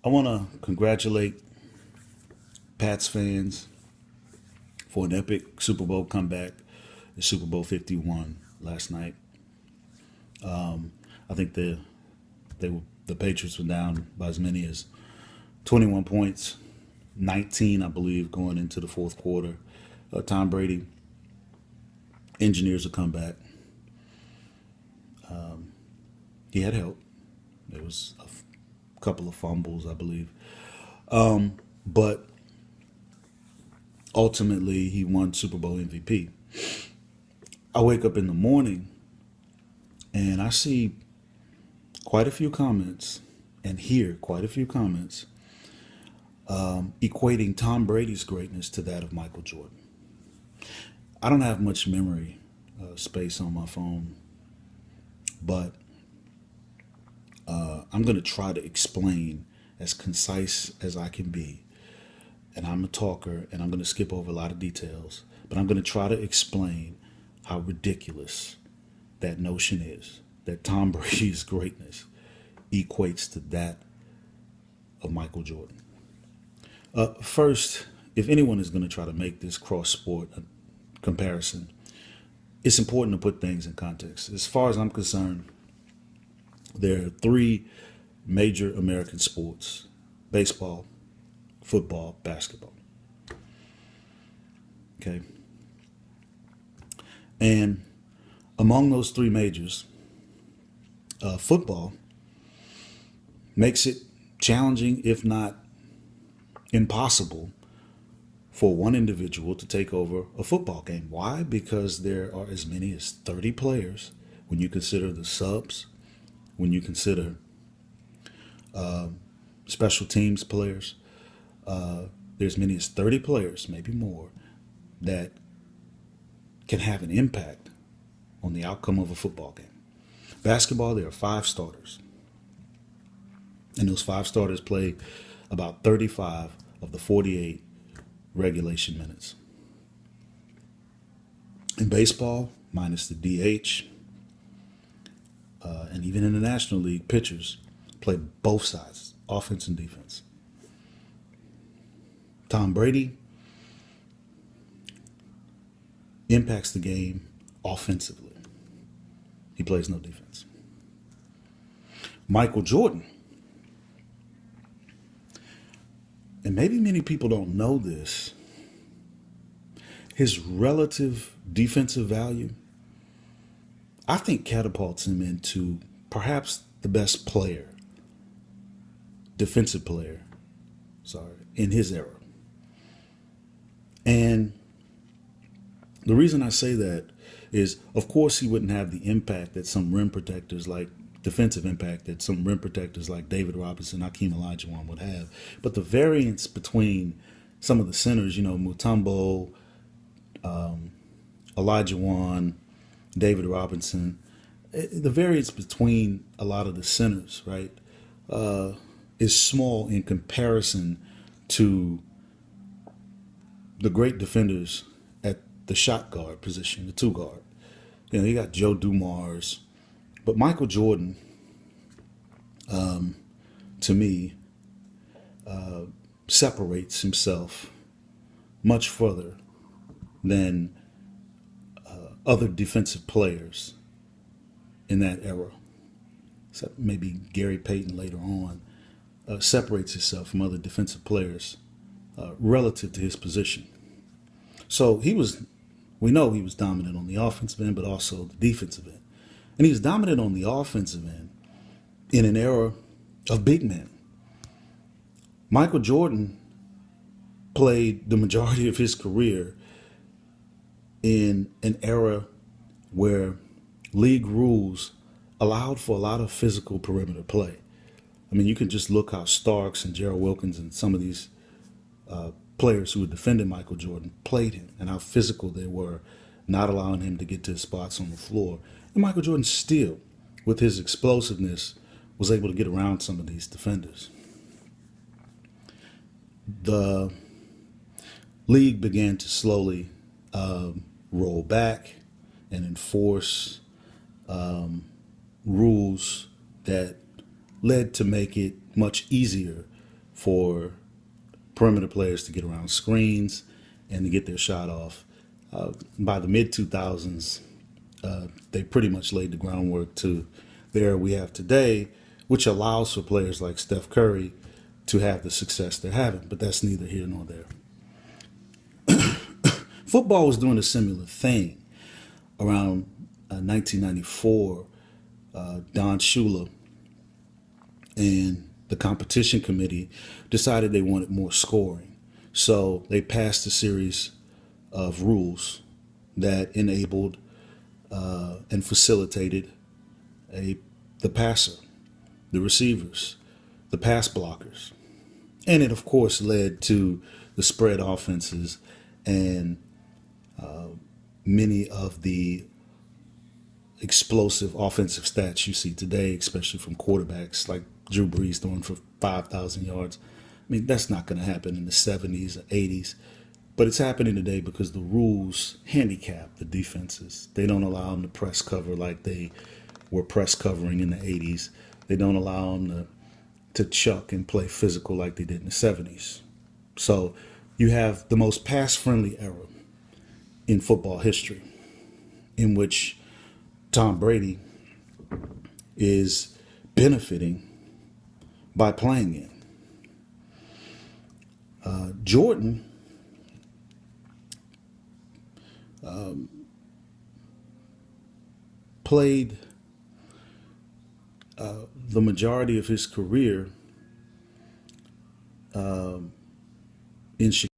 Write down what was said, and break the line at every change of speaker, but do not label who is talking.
I want to congratulate Pats fans for an epic Super Bowl comeback. The Super Bowl 51 last night. I think the Patriots were down by as many as 21 points, 19 I believe going into the fourth quarter. Tom Brady engineers a comeback. He had help. There was a couple of fumbles, I believe, but ultimately he won Super Bowl MVP. I wake up in the morning and I see quite a few comments and hear quite a few comments equating Tom Brady's greatness to that of Michael Jordan. I don't have much memory space on my phone, but I'm going to try to explain as concise as I can be. And I'm a talker and I'm going to skip over a lot of details, but I'm going to try to explain how ridiculous that notion is that Tom Brady's greatness equates to that of Michael Jordan. First, if anyone is going to try to make this cross sport comparison, it's important to put things in context. As far as I'm concerned, there are three major American sports: baseball, football, basketball. Okay. And among those three majors, football makes it challenging, if not impossible, for one individual to take over a football game. Why? Because there are as many as 30 players when you consider the subs, when you consider special teams players. There's many as 30 players, maybe more, that can have an impact on the outcome of a football game. Basketball, there are five starters. And those five starters play about 35 of the 48 regulation minutes. In baseball, minus the DH, and even in the National League, pitchers play both sides, offense and defense. Tom Brady impacts the game offensively. He plays no defense. Michael Jordan, and maybe many people don't know this, his relative defensive value, I think, catapults him into perhaps the best player, defensive player, in his era. And the reason I say that is, of course, he wouldn't have the impact that some rim protectors like defensive impact that some rim protectors like David Robinson, Hakeem Olajuwon would have. But the variance between some of the centers, Mutombo, Olajuwon, David Robinson, the variance between a lot of the centers, right, is small in comparison to the great defenders at the shot guard position, the two guard. You got Joe Dumars, but Michael Jordan, to me, separates himself much further than other defensive players in that era. So maybe Gary Payton later on separates himself from other defensive players relative to his position. So we know he was dominant on the offensive end, but also the defensive end. And he was dominant on the offensive end in an era of big men. Michael Jordan played the majority of his career in an era where league rules allowed for a lot of physical perimeter play. I mean, you can just look how Starks and Gerald Wilkins and some of these players who had defended Michael Jordan played him and how physical they were, not allowing him to get to his spots on the floor. And Michael Jordan still, with his explosiveness, was able to get around some of these defenders. The league began to slowly roll back and enforce rules that led to make it much easier for perimeter players to get around screens and to get their shot off. By the mid 2000s, they pretty much laid the groundwork to the era we have today, which allows for players like Steph Curry to have the success they're having. But that's neither here nor there. Football was doing a similar thing around 1994. Don Shula and the competition committee decided they wanted more scoring. So they passed a series of rules that enabled and facilitated the passer, the receivers, the pass blockers. And it, of course, led to the spread offenses and many of the explosive offensive stats you see today, especially from quarterbacks like Drew Brees throwing for 5,000 yards. I mean, that's not going to happen in the 70s or 80s, but it's happening today because the rules handicap the defenses. They don't allow them to press cover like they were press covering in the 80s. They don't allow them to chuck and play physical like they did in the 70s. So you have the most pass-friendly era in football history, in which Tom Brady is benefiting by playing in. Jordan played the majority of his career in Chicago.